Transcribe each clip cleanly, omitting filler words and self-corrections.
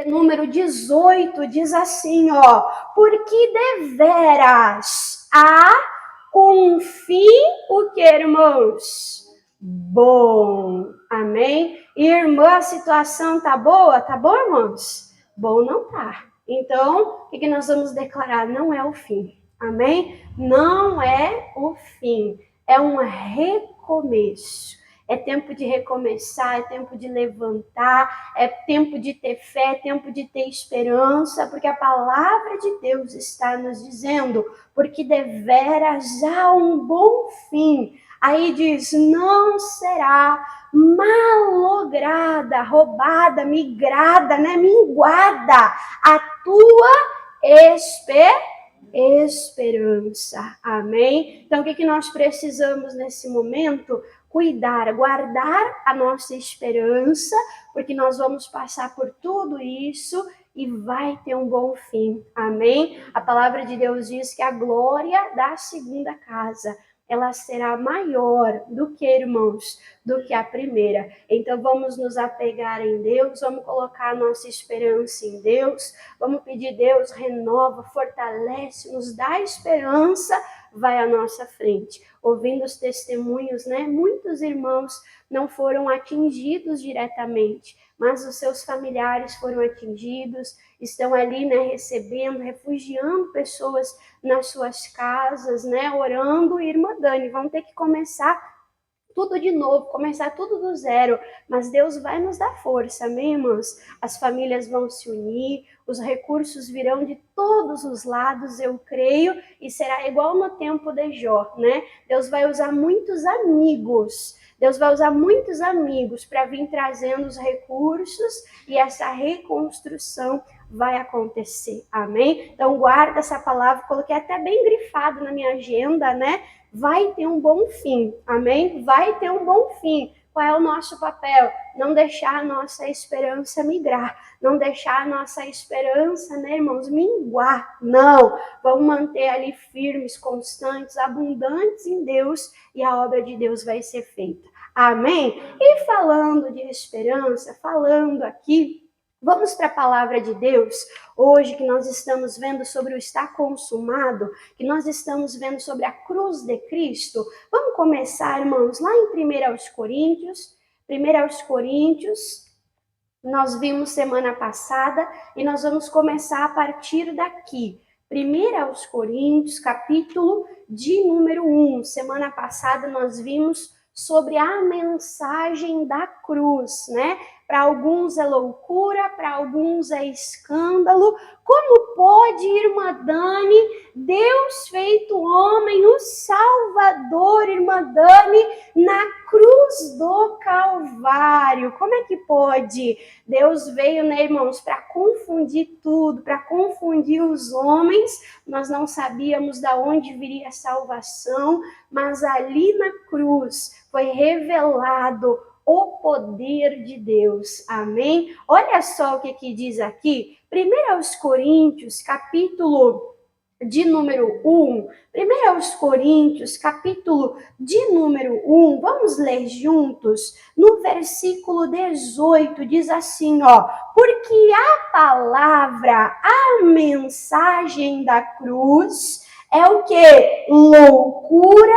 Número 18 diz assim, ó, porque deveras há um fim, o que, irmãos? Bom, amém? Irmã, a situação tá boa? Tá bom, irmãos? Bom não tá. Então, o que nós vamos declarar? Não é o fim, amém? Não é o fim, é um recomeço. É tempo de recomeçar, é tempo de levantar, é tempo de ter fé, é tempo de ter esperança, porque a palavra de Deus está nos dizendo, porque deveras há um bom fim. Aí diz, não será malograda, roubada, migrada, né, minguada a tua esperança. Amém? Então, o que nós precisamos nesse momento? Cuidar, guardar a nossa esperança, porque nós vamos passar por tudo isso e vai ter um bom fim. Amém? A palavra de Deus diz que a glória da segunda casa, ela será maior do que, irmãos, do que a primeira. Então vamos nos apegar em Deus, vamos colocar a nossa esperança em Deus, vamos pedir, Deus, renova, fortalece, nos dá esperança, vai à nossa frente. Ouvindo os testemunhos, né? Muitos irmãos não foram atingidos diretamente, mas os seus familiares foram atingidos, estão ali, né, recebendo, refugiando pessoas nas suas casas, né, orando. Irmã Dani, vão ter que começar tudo de novo, começar tudo do zero, mas Deus vai nos dar força, amém, irmãos? As famílias vão se unir, os recursos virão de todos os lados, eu creio, e será igual no tempo de Jó, né? Deus vai usar muitos amigos, Deus vai usar muitos amigos para vir trazendo os recursos e essa reconstrução vai acontecer, amém? Então guarda essa palavra, coloquei até bem grifado na minha agenda, né? Vai ter um bom fim, amém? Vai ter um bom fim. Qual é o nosso papel? Não deixar a nossa esperança migrar, não deixar a nossa esperança, né, irmãos, minguar. Não, vamos manter ali firmes, constantes, abundantes em Deus e a obra de Deus vai ser feita. Amém? E falando de esperança, falando aqui, vamos para a palavra de Deus, hoje que nós estamos vendo sobre o está consumado, que nós estamos vendo sobre a cruz de Cristo. Vamos começar, irmãos, lá em 1 Coríntios, nós vimos semana passada e nós vamos começar a partir daqui. 1 Coríntios, capítulo de número 1. Semana passada nós vimos sobre a mensagem da cruz, né? Para alguns é loucura, para alguns é escândalo. Como pode, irmã Dani, Deus feito homem, o Salvador, irmã Dani, na cruz do Calvário? Como é que pode? Deus veio, né, irmãos, para confundir tudo, para confundir os homens. Nós não sabíamos de onde viria a salvação, mas ali na cruz foi revelado o poder de Deus, amém? Olha só o que diz aqui, 1 Coríntios, capítulo de número 1, 1 Coríntios, capítulo de número 1, vamos ler juntos, no versículo 18, diz assim, ó, porque a palavra, a mensagem da cruz, é o que? Loucura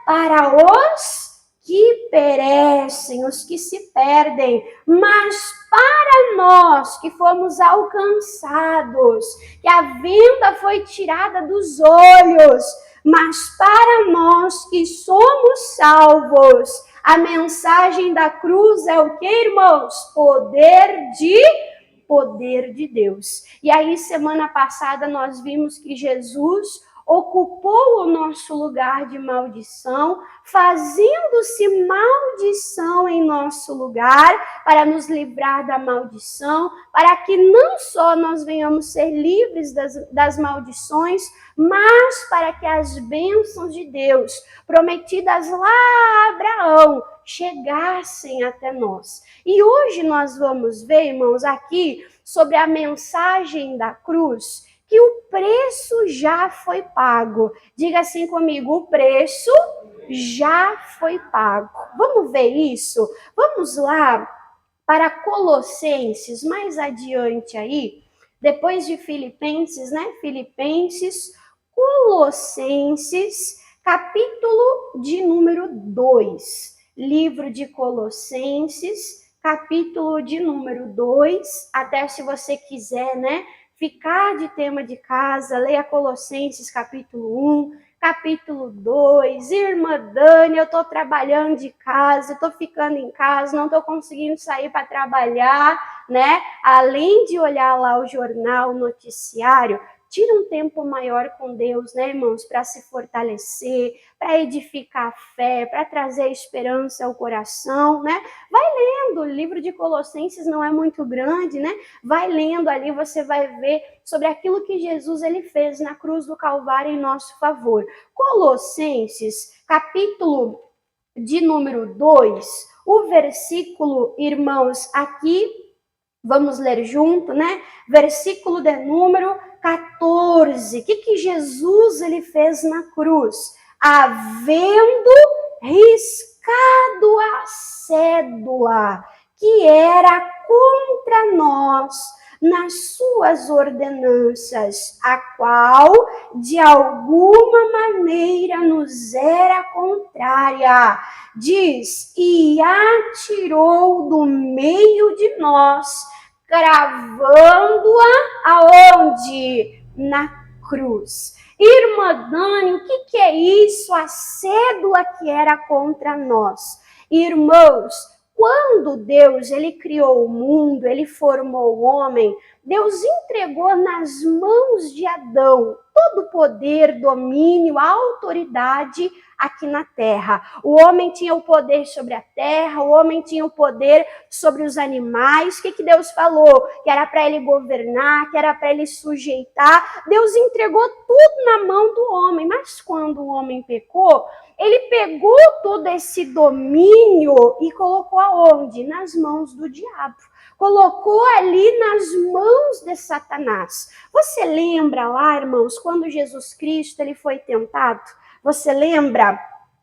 para os que perecem, os que se perdem, mas para nós que fomos alcançados, que a venda foi tirada dos olhos, mas para nós que somos salvos, a mensagem da cruz é o que, irmãos? Poder de Deus. E aí, semana passada, nós vimos que Jesus ocupou o nosso lugar de maldição, fazendo-se maldição em nosso lugar, para nos livrar da maldição, para que não só nós venhamos ser livres das maldições, mas para que as bênçãos de Deus, prometidas lá a Abraão, chegassem até nós. E hoje nós vamos ver, irmãos, aqui sobre a mensagem da cruz, que o preço já foi pago. Diga assim comigo, o preço já foi pago. Vamos ver isso? Vamos lá para Colossenses, mais adiante aí, depois de Filipenses, né? Filipenses, Colossenses, capítulo de número 2. Livro de Colossenses, capítulo de número 2, até se você quiser, né? Ficar de tema de casa, leia Colossenses capítulo 1, capítulo 2, irmã Dani, eu estou trabalhando de casa, estou ficando em casa, não estou conseguindo sair para trabalhar, né? Além de olhar lá o jornal, o noticiário, tira um tempo maior com Deus, né, irmãos, para se fortalecer, para edificar a fé, para trazer esperança ao coração, né? Vai lendo, o livro de Colossenses não é muito grande, né? Vai lendo ali, você vai ver sobre aquilo que Jesus ele fez na cruz do Calvário em nosso favor. Colossenses, capítulo de número 2, o versículo, irmãos, aqui, vamos ler junto, né? Versículo de número 14. O que Jesus ele fez na cruz? Havendo riscado a cédula que era contra nós nas suas ordenanças, a qual de alguma maneira nos era contrária, diz, e atirou do meio de nós, cravando-a aonde? Na cruz. Irmã Dani, o que é isso? A cédula que era contra nós. Irmãos, quando Deus ele criou o mundo, ele formou o homem, Deus entregou nas mãos de Adão todo o poder, domínio, autoridade aqui na terra. O homem tinha o poder sobre a terra, o homem tinha o poder sobre os animais. O que Deus falou? Que era para ele governar, que era para ele sujeitar. Deus entregou tudo na mão do homem, mas quando o homem pecou, ele pegou todo esse domínio e colocou aonde? Nas mãos do diabo. Colocou ali nas mãos de Satanás. Você lembra lá, irmãos, quando Jesus Cristo ele foi tentado? Você lembra?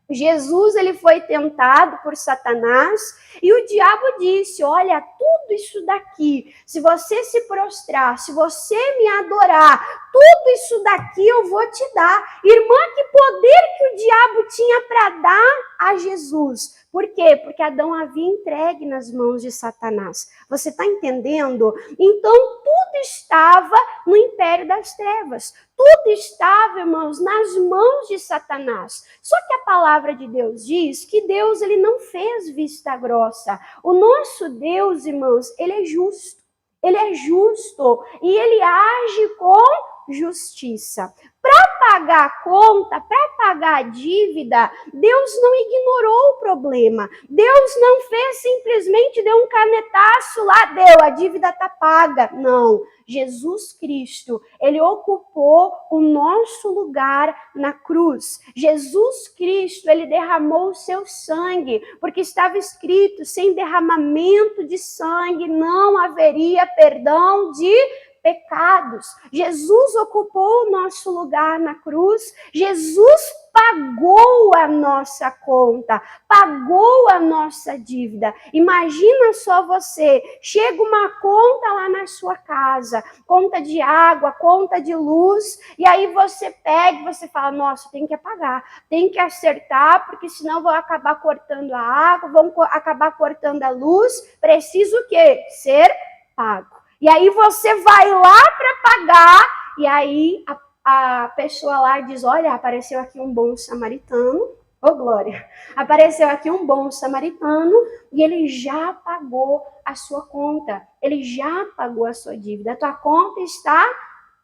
Jesus ele foi tentado por Satanás e o diabo disse, olha, tudo isso daqui, se você se prostrar, se você me adorar, tudo isso daqui eu vou te dar. Irmã, que poder que o diabo tinha para dar a Jesus? Por quê? Porque Adão havia entregue nas mãos de Satanás. Você está entendendo? Então, tudo estava no império das trevas. Tudo estava, irmãos, nas mãos de Satanás. Só que a palavra de Deus diz que Deus ele não fez vista grossa. O nosso Deus, irmãos, ele é justo. Ele é justo e ele age com justiça. Para pagar a conta, para pagar a dívida, Deus não ignorou o problema. Deus não fez simplesmente, deu um canetaço lá, deu, a dívida está paga. Não. Jesus Cristo, ele ocupou o nosso lugar na cruz. Jesus Cristo, ele derramou o seu sangue, porque estava escrito, sem derramamento de sangue não haveria perdão de pecados. Jesus ocupou o nosso lugar na cruz. Jesus pagou a nossa conta, pagou a nossa dívida. Imagina só você, chega uma conta lá na sua casa, conta de água, conta de luz, e aí você pega e você fala, nossa, tem que pagar, tem que acertar, porque senão vão acabar cortando a água, vão acabar cortando a luz, preciso o quê? Ser pago. E aí você vai lá para pagar, e aí a pessoa lá diz, olha, apareceu aqui um bom samaritano, ô glória, apareceu aqui um bom samaritano e ele já pagou a sua conta, ele já pagou a sua dívida, a tua conta está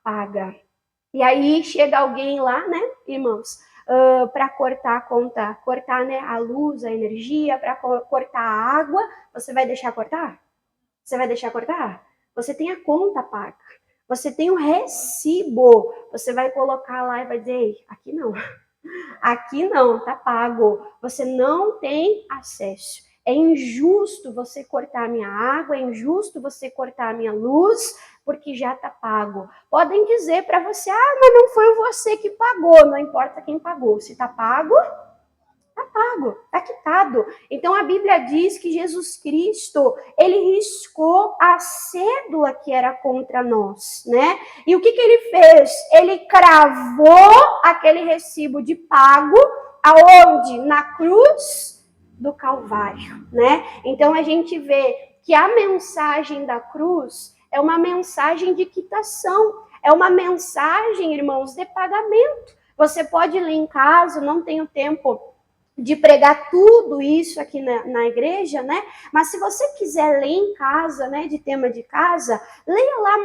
paga. E aí chega alguém lá, né, irmãos, para cortar a conta, cortar, né, a luz, a energia, para cortar a água, você vai deixar cortar? Você vai deixar cortar? Você tem a conta paga. Você tem o recibo. Você vai colocar lá e vai dizer, ei, aqui não. Aqui não, tá pago. Você não tem acesso. É injusto você cortar a minha água, é injusto você cortar a minha luz, porque já tá pago. Podem dizer para você, mas não foi você que pagou. Não importa quem pagou. Se tá pago, Tá pago, tá quitado. Então a Bíblia diz que Jesus Cristo, ele riscou a cédula que era contra nós, né? E o que ele fez? Ele cravou aquele recibo de pago aonde? Na cruz do Calvário, né? Então a gente vê que a mensagem da cruz é uma mensagem de quitação, é uma mensagem, irmãos, de pagamento. Você pode ler em casa, não tenho tempo de pregar tudo isso aqui na igreja, né? Mas se você quiser ler em casa, né, de tema de casa, leia lá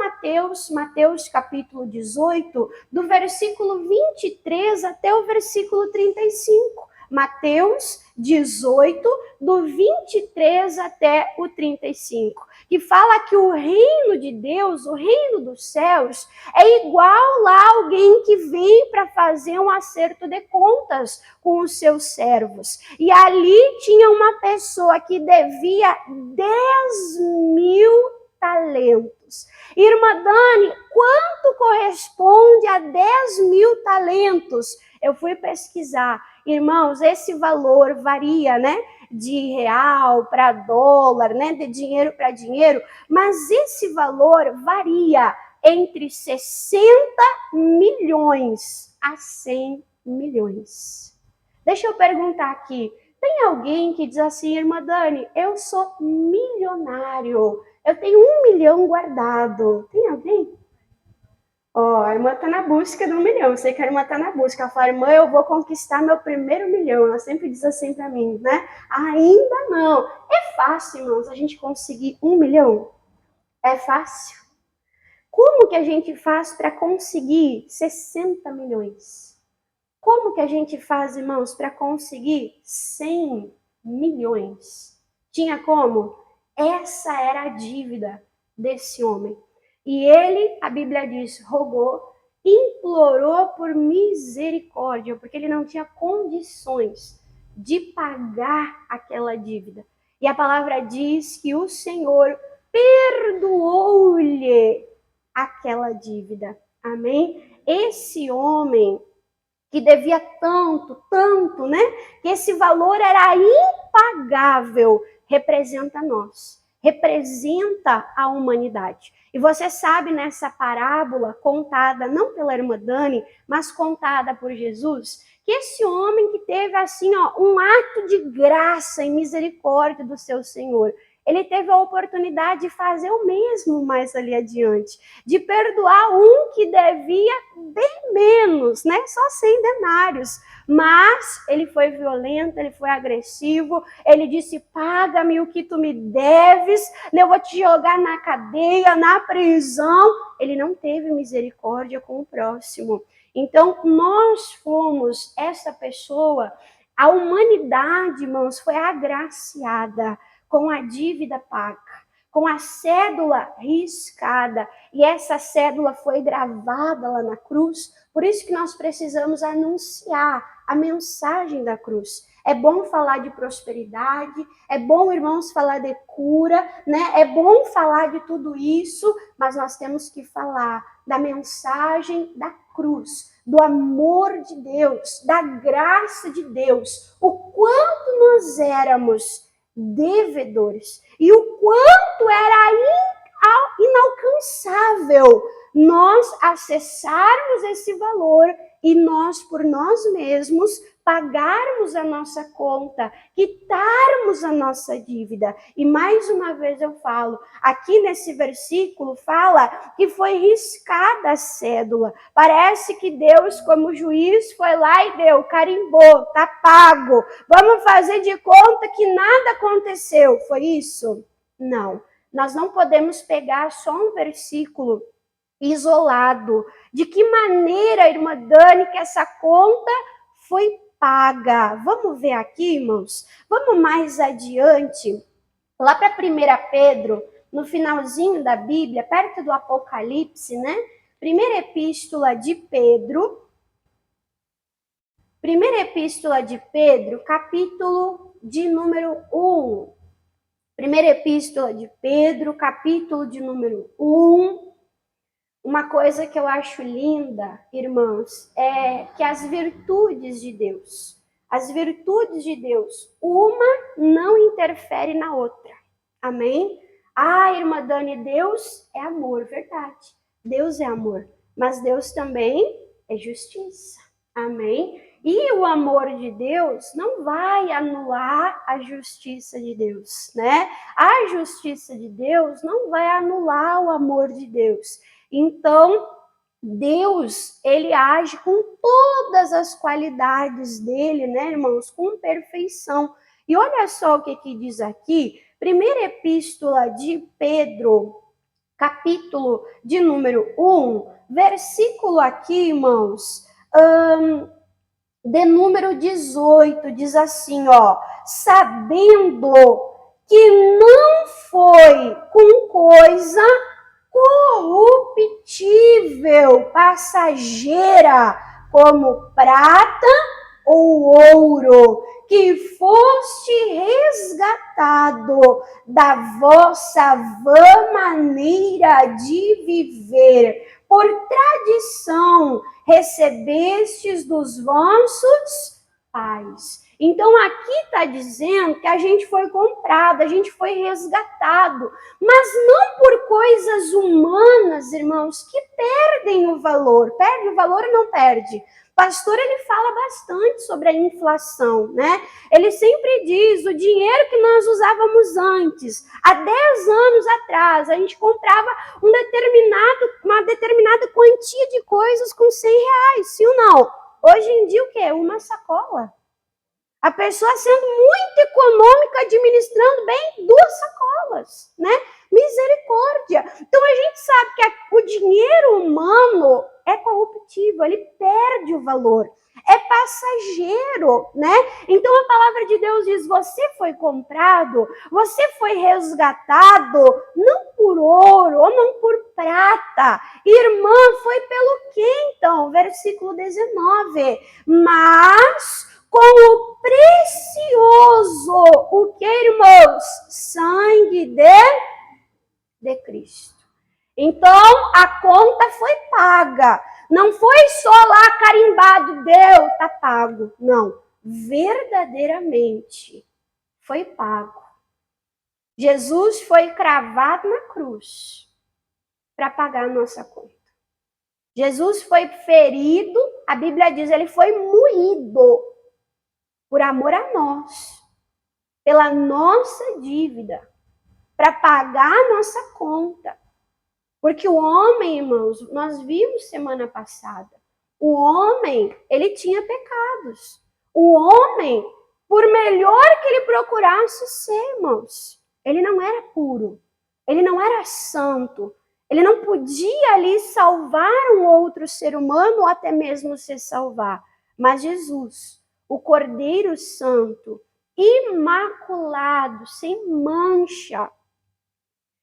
Mateus capítulo 18, do versículo 23 até o versículo 35. Mateus 18, do 23 até o 35, que fala que o reino de Deus, o reino dos céus, é igual lá alguém que vem para fazer um acerto de contas com os seus servos. E ali tinha uma pessoa que devia 10.000 talentos. Irmã Dani, quanto corresponde a 10.000 talentos? Eu fui pesquisar. Irmãos, esse valor varia, né? De real para dólar, né? De dinheiro para dinheiro. Mas esse valor varia entre 60 milhões a 100 milhões. Deixa eu perguntar aqui. Tem alguém que diz assim, irmã Dani, eu sou milionário. Eu tenho 1 milhão guardado. Tem alguém? Ó, a irmã tá na busca do 1 milhão. Eu sei que a irmã tá na busca. Ela fala, irmã, eu vou conquistar meu primeiro milhão. Ela sempre diz assim pra mim, né? Ainda não. É fácil, irmãos, a gente conseguir 1 milhão? É fácil. Como que a gente faz para conseguir 60 milhões? Como que a gente faz, irmãos, para conseguir 100 milhões? Tinha como? Essa era a dívida desse homem. E ele, a Bíblia diz, rogou, implorou por misericórdia, porque ele não tinha condições de pagar aquela dívida. E a palavra diz que o Senhor perdoou-lhe aquela dívida. Amém? Esse homem que devia tanto, né? Que esse valor era impagável, representa nós, representa a humanidade. E você sabe nessa parábola contada não pela irmã Dani, mas contada por Jesus, que esse homem que teve assim, ó, um ato de graça e misericórdia do seu Senhor, ele teve a oportunidade de fazer o mesmo mais ali adiante, de perdoar um que devia bem menos, né? Só 100 denários. Mas ele foi violento, ele foi agressivo, ele disse, paga-me o que tu me deves, eu vou te jogar na cadeia, na prisão. Ele não teve misericórdia com o próximo. Então, nós fomos essa pessoa, a humanidade, irmãos, foi agraciada com a dívida paga, com a cédula riscada, e essa cédula foi gravada lá na cruz. Por isso que nós precisamos anunciar a mensagem da cruz. É bom falar de prosperidade, é bom, irmãos, falar de cura, né? É bom falar de tudo isso, mas nós temos que falar da mensagem da cruz, do amor de Deus, da graça de Deus, o quanto nós éramos devedores e o quanto era inalcançável nós acessarmos esse valor e nós, por nós mesmos, pagarmos a nossa conta, quitarmos a nossa dívida. E mais uma vez eu falo, aqui nesse versículo fala que foi riscada a cédula. Parece que Deus, como juiz, foi lá e deu, carimbou, tá pago. Vamos fazer de conta que nada aconteceu. Foi isso? Não. Nós não podemos pegar só um versículo isolado. De que maneira, irmã Dani, que essa conta foi paga? Vamos ver aqui, irmãos. Vamos mais adiante, lá para 1 Pedro, no finalzinho da Bíblia, perto do Apocalipse, né? Primeira epístola de Pedro, capítulo de número 1. Primeira epístola de Pedro, capítulo de número 1. Uma coisa que eu acho linda, irmãos, é que as virtudes de Deus, As virtudes de Deus, uma não interfere na outra. Amém? Ah, irmã Dani, Deus é amor, verdade. Deus é amor, mas Deus também é justiça. Amém? E o amor de Deus não vai anular a justiça de Deus, né? A justiça de Deus não vai anular o amor de Deus. Então, Deus, ele age com todas as qualidades dele, né, irmãos? Com perfeição. E olha só o que diz aqui, primeira epístola de Pedro, capítulo de número 1, versículo aqui, irmãos, de número 18, diz assim, ó, sabendo que não foi com coisa corruptível, passageira, como prata ou ouro, que foste resgatado da vossa vã maneira de viver, por tradição recebestes dos vossos pais. Então aqui está dizendo que a gente foi comprado, a gente foi resgatado, mas não por coisas humanas, irmãos, que perdem o valor. Perde o valor ou não perde? Pastor, ele fala bastante sobre a inflação, né? Ele sempre diz, o dinheiro que nós usávamos antes, há 10 anos atrás, a gente comprava uma determinada quantia de coisas com 100 reais, sim ou não? Hoje em dia o quê? Uma sacola. A pessoa sendo muito econômica, administrando bem 2 sacolas, né? Misericórdia. Então a gente sabe que o dinheiro humano é corruptível, ele perde o valor. É passageiro, né? Então a palavra de Deus diz, você foi comprado, você foi resgatado, não por ouro ou não por prata. Irmã, foi pelo quê então? Versículo 19. Mas com o precioso, o que, irmãos? Sangue de Cristo. Então, a conta foi paga. Não foi só lá carimbado, deu, tá pago. Não, verdadeiramente foi pago. Jesus foi cravado na cruz para pagar a nossa conta. Jesus foi ferido, a Bíblia diz, ele foi moído por amor a nós, pela nossa dívida, para pagar a nossa conta. Porque o homem, irmãos, nós vimos semana passada, o homem, ele tinha pecados. O homem, por melhor que ele procurasse ser, irmãos, ele não era puro, ele não era santo, ele não podia ali salvar um outro ser humano ou até mesmo se salvar. Mas Jesus, o Cordeiro Santo, imaculado, sem mancha,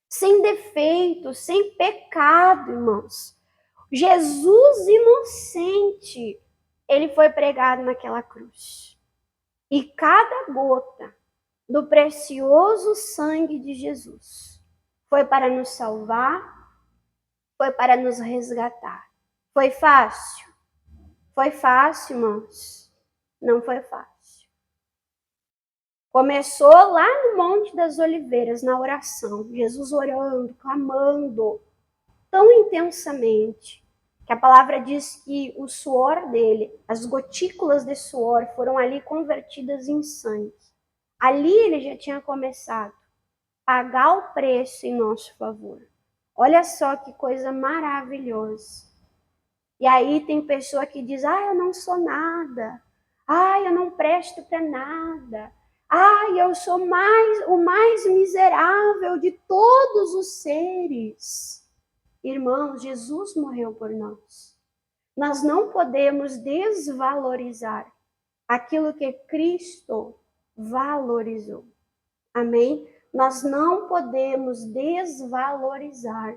sem defeito, sem pecado, irmãos. Jesus inocente, ele foi pregado naquela cruz. E cada gota do precioso sangue de Jesus foi para nos salvar, foi para nos resgatar. Foi fácil? Foi fácil, irmãos? Não foi fácil. Começou lá no Monte das Oliveiras, na oração. Jesus orando, clamando, tão intensamente, que a palavra diz que o suor dele, as gotículas de suor, foram ali convertidas em sangue. Ali ele já tinha começado a pagar o preço em nosso favor. Olha só que coisa maravilhosa. E aí tem pessoa que diz, eu não sou nada. Eu não presto para nada. Eu sou o mais miserável de todos os seres. Irmãos, Jesus morreu por nós. Nós não podemos desvalorizar aquilo que Cristo valorizou. Amém? Nós não podemos desvalorizar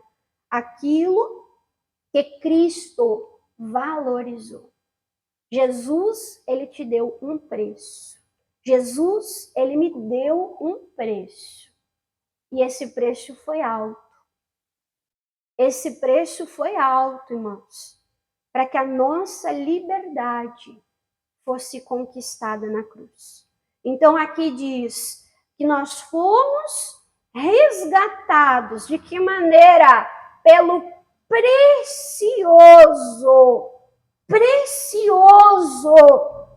aquilo que Cristo valorizou. Jesus, ele te deu um preço. Jesus, ele me deu um preço. E esse preço foi alto. Esse preço foi alto, irmãos, para que a nossa liberdade fosse conquistada na cruz. Então aqui diz que nós fomos resgatados. De que maneira? Pelo precioso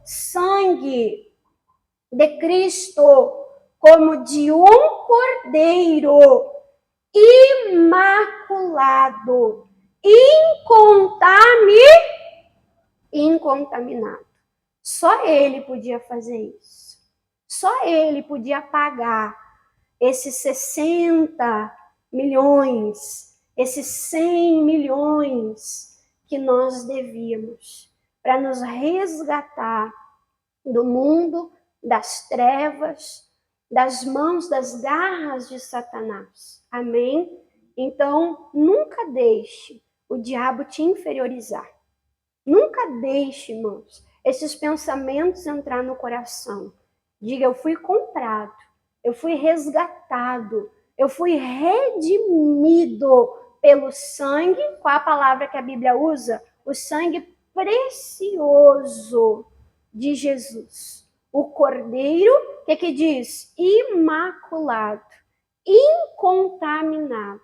sangue de Cristo, como de um cordeiro imaculado, incontaminado. Só ele podia fazer isso. Só ele podia pagar esses 60 milhões, esses 100 milhões que nós devíamos, para nos resgatar do mundo, das trevas, das mãos, das garras de Satanás. Amém? Então, nunca deixe o diabo te inferiorizar. Nunca deixe, irmãos, esses pensamentos entrar no coração. Diga, eu fui comprado, eu fui resgatado, eu fui redimido pelo sangue. Qual a palavra que a Bíblia usa? O sangue precioso de Jesus. O cordeiro, o que diz? Imaculado, incontaminado.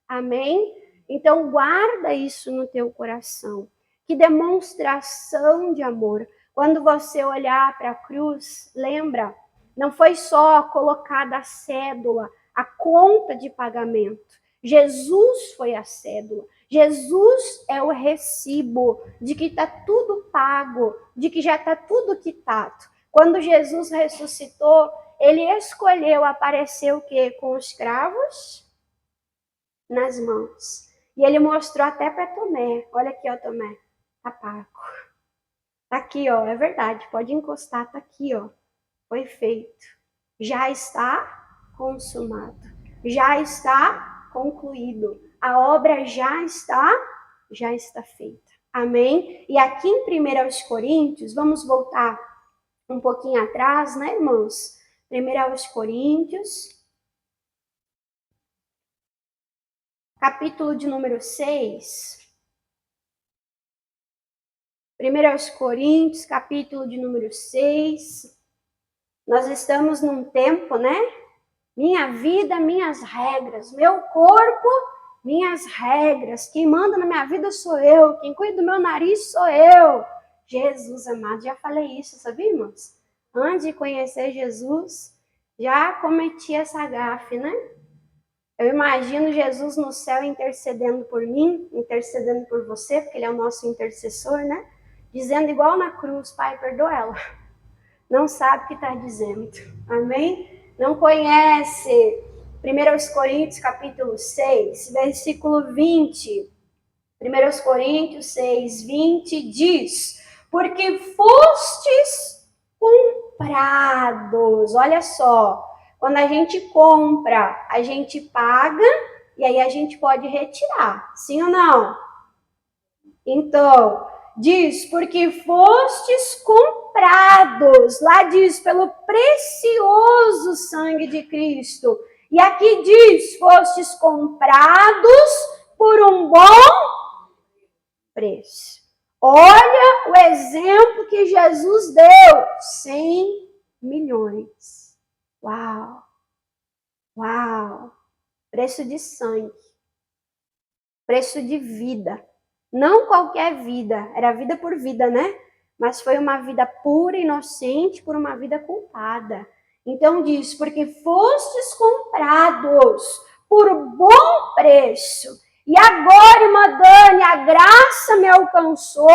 Amém? Então guarda isso no teu coração. Que demonstração de amor. Quando você olhar para a cruz, lembra, não foi só colocada a cédula, a conta de pagamento. Jesus foi a cédula. Jesus é o recibo de que está tudo pago, de que já está tudo quitado. Quando Jesus ressuscitou, ele escolheu aparecer o quê? Com os cravos nas mãos. E ele mostrou até para Tomé. Olha aqui, ó, Tomé. Tá pago. Tá aqui, ó. É verdade. Pode encostar. Tá aqui, ó. Foi feito. Já está consumado. Já está concluído. A obra já está feita. Amém? E aqui em 1 Coríntios, vamos voltar um pouquinho atrás, né, irmãos? 1 Coríntios, capítulo de número 6. 1 Coríntios, capítulo de número 6. Nós estamos num tempo, né? Minha vida, minhas regras. Meu corpo, minhas regras. Quem manda na minha vida sou eu. Quem cuida do meu nariz sou eu. Jesus amado, já falei isso, sabia, irmãos? Antes de conhecer Jesus, já cometi essa gafe, né? Eu imagino Jesus no céu intercedendo por mim, intercedendo por você, porque ele é o nosso intercessor, né? Dizendo igual na cruz, Pai, perdoa ela. Não sabe o que está dizendo. Amém? Não conhece 1 Coríntios capítulo 6, versículo 20. 1 Coríntios 6, 20 diz: porque fostes comprados. Olha só, quando a gente compra, a gente paga e aí a gente pode retirar. Sim ou não? Então, diz, porque fostes comprados. Lá diz, pelo precioso sangue de Cristo. E aqui diz, fostes comprados por um bom preço. Olha o exemplo que Jesus deu. 100 milhões. Uau! Uau! Preço de sangue. Preço de vida. Não qualquer vida. Era vida por vida, né? Mas foi uma vida pura, inocente, por uma vida culpada. Então diz, porque fostes comprados por bom preço. E agora, irmã Dani, a graça me alcançou.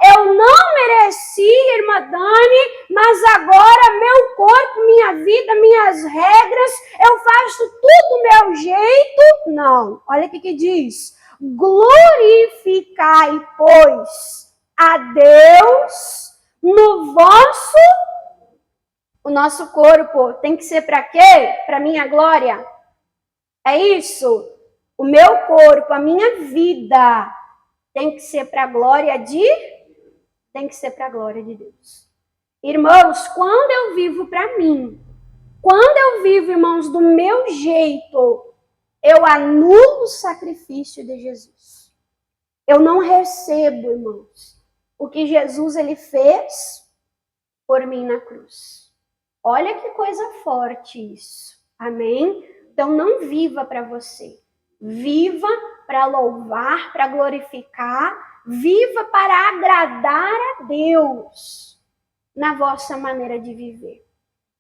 Eu não merecia, irmã Dani, mas agora meu corpo, minha vida, minhas regras, eu faço tudo do meu jeito. Não, olha o que diz. Glorificai, pois, a Deus no vosso... O nosso corpo tem que ser para quê? Para minha glória. É isso? O meu corpo, a minha vida tem que ser para a glória de... Tem que ser para a glória de Deus. Irmãos, quando eu vivo para mim, quando eu vivo, irmãos, do meu jeito, eu anulo o sacrifício de Jesus. Eu não recebo, irmãos, o que Jesus ele fez por mim na cruz. Olha que coisa forte isso. Amém? Então não viva para você. Viva para louvar, para glorificar. Viva para agradar a Deus na vossa maneira de viver.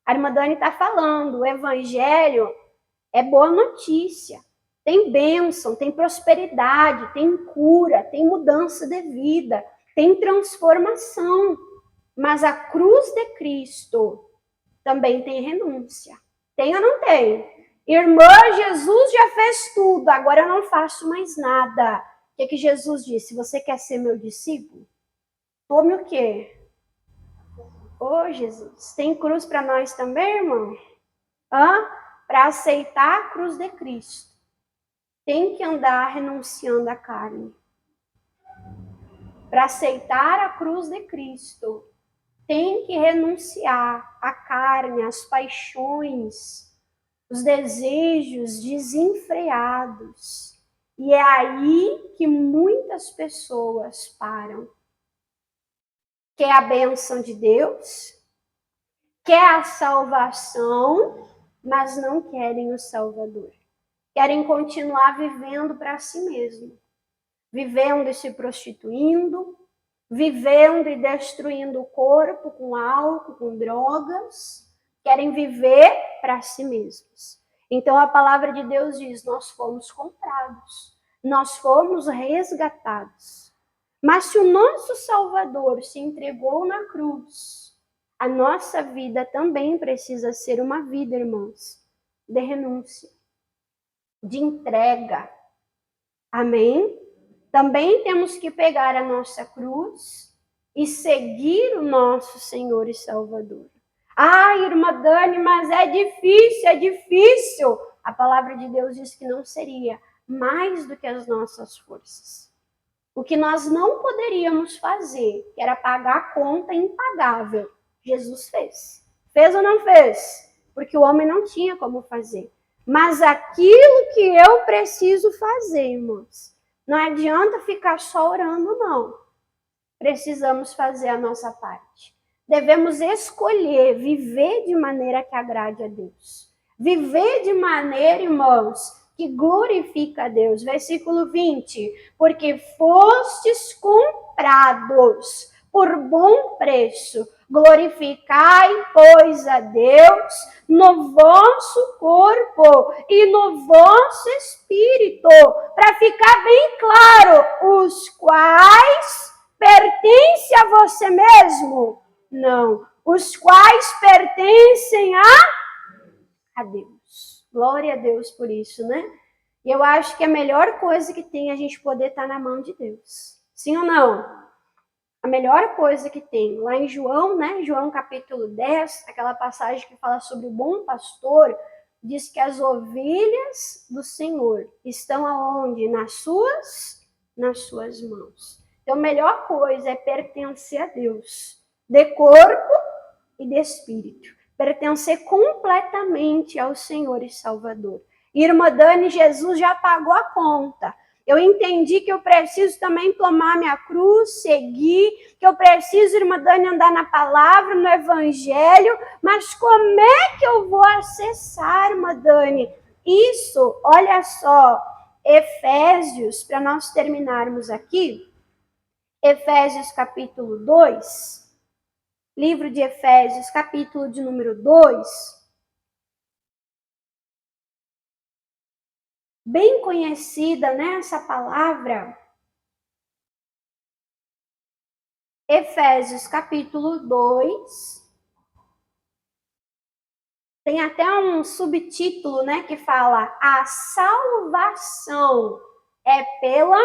A irmã Dani está falando, o evangelho é boa notícia. Tem bênção, tem prosperidade, tem cura, tem mudança de vida, tem transformação. Mas a cruz de Cristo também tem renúncia. Tem ou não tem? Irmã, Jesus já fez tudo, agora eu não faço mais nada. O que Jesus disse? Você quer ser meu discípulo? Tome o quê? Ô, Jesus, tem cruz para nós também, irmão? Para aceitar a cruz de Cristo, tem que andar renunciando à carne. Para aceitar a cruz de Cristo, tem que renunciar à carne, às paixões, os desejos desenfreados. E é aí que muitas pessoas param. Quer a bênção de Deus, quer a salvação, mas não querem o Salvador. Querem continuar vivendo para si mesmo. Vivendo e se prostituindo, vivendo e destruindo o corpo com álcool, com drogas. Querem viver para si mesmos. Então a palavra de Deus diz, nós fomos comprados, nós fomos resgatados. Mas se o nosso Salvador se entregou na cruz, a nossa vida também precisa ser uma vida, irmãos, de renúncia, de entrega. Amém? Também temos que pegar a nossa cruz e seguir o nosso Senhor e Salvador. Irmã Dani, mas é difícil. A palavra de Deus diz que não seria mais do que as nossas forças. O que nós não poderíamos fazer, que era pagar a conta impagável, Jesus fez. Fez ou não fez? Porque o homem não tinha como fazer. Mas aquilo que eu preciso fazer, irmãos, não adianta ficar só orando, não. Precisamos fazer a nossa parte. Devemos escolher viver de maneira que agrade a Deus. Viver de maneira, irmãos, que glorifica a Deus. Versículo 20. Porque fostes comprados por bom preço. Glorificai, pois, a Deus no vosso corpo e no vosso espírito. Para ficar bem claro, os quais pertencem a você mesmo? Não. Os quais pertencem a Deus. Glória a Deus por isso, né? E eu acho que a melhor coisa que tem é a gente poder estar na mão de Deus. Sim ou não? A melhor coisa que tem, lá em João, né? João capítulo 10, aquela passagem que fala sobre o bom pastor, diz que as ovelhas do Senhor estão aonde? Nas suas mãos. Então, a melhor coisa é pertencer a Deus, de corpo e de espírito. Pertencer completamente ao Senhor e Salvador. Irmã Dani, Jesus já pagou a conta. Eu entendi que eu preciso também tomar minha cruz, seguir, que eu preciso, irmã Dani, andar na palavra, no evangelho, mas como é que eu vou acessar, irmã Dani? Isso, olha só, Efésios, para nós terminarmos aqui, Efésios capítulo 2, livro de Efésios, capítulo de número 2, bem conhecida, né, essa palavra. Efésios capítulo 2. Tem até um subtítulo, né, que fala: a salvação é pela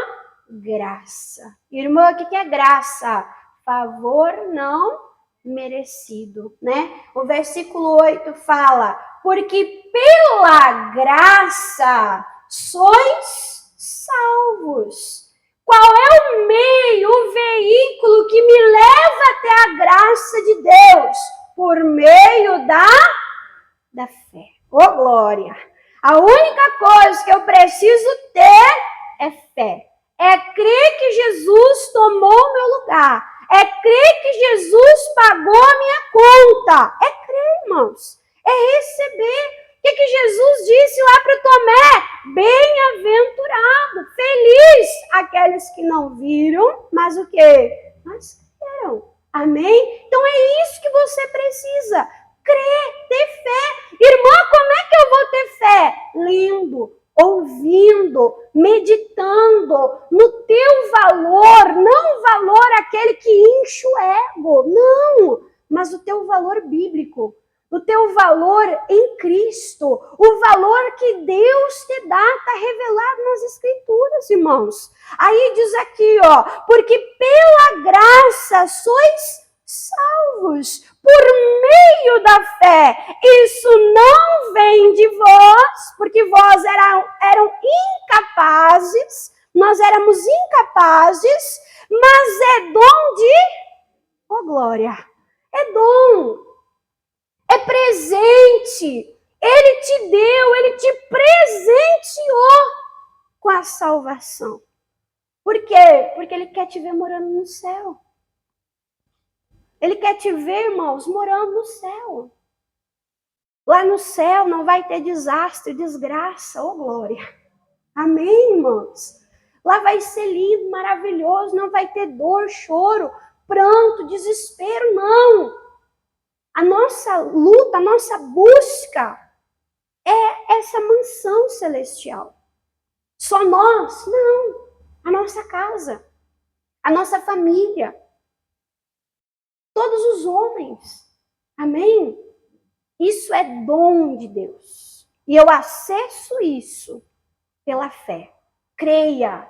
graça. Irmã, o que é graça? Favor não merecido, né? O versículo 8 fala: porque pela graça sois salvos. Qual é o meio, o veículo que me leva até a graça de Deus? Por meio da fé. Ô, glória! A única coisa que eu preciso ter é fé. É crer que Jesus tomou o meu lugar. É crer que Jesus pagou a minha conta. É crer, irmãos. É receber. O que Jesus disse lá para Tomé? Bem-aventurado, feliz aqueles que não viram, mas o quê? Mas creram. Amém? Então é isso que você precisa. Crer, ter fé. Irmã, como é que eu vou ter fé? Lendo, ouvindo, meditando no teu valor, não o valor aquele que enche o ego, não, mas o teu valor bíblico. O teu valor em Cristo, o valor que Deus te dá, está revelado nas Escrituras, irmãos. Aí diz aqui, ó, porque pela graça sois salvos, por meio da fé. Isso não vem de vós, porque vós eram incapazes, nós éramos incapazes, mas é dom de, ó glória, é dom. É presente. Ele te deu, ele te presenteou com a salvação. Por quê? Porque ele quer te ver morando no céu. Ele quer te ver, irmãos, morando no céu. Lá no céu não vai ter desastre, desgraça, ô glória. Amém, irmãos? Lá vai ser lindo, maravilhoso, não vai ter dor, choro, pranto, desespero, não. A nossa luta, a nossa busca é essa mansão celestial. Só nós? Não. A nossa casa, a nossa família, todos os homens. Amém? Isso é dom de Deus. E eu acesso isso pela fé. Creia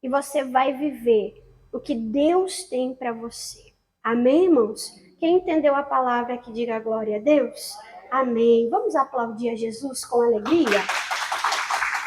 e você vai viver o que Deus tem para você. Amém, irmãos? Quem entendeu a palavra que diga glória a Deus? Amém. Vamos aplaudir a Jesus com alegria?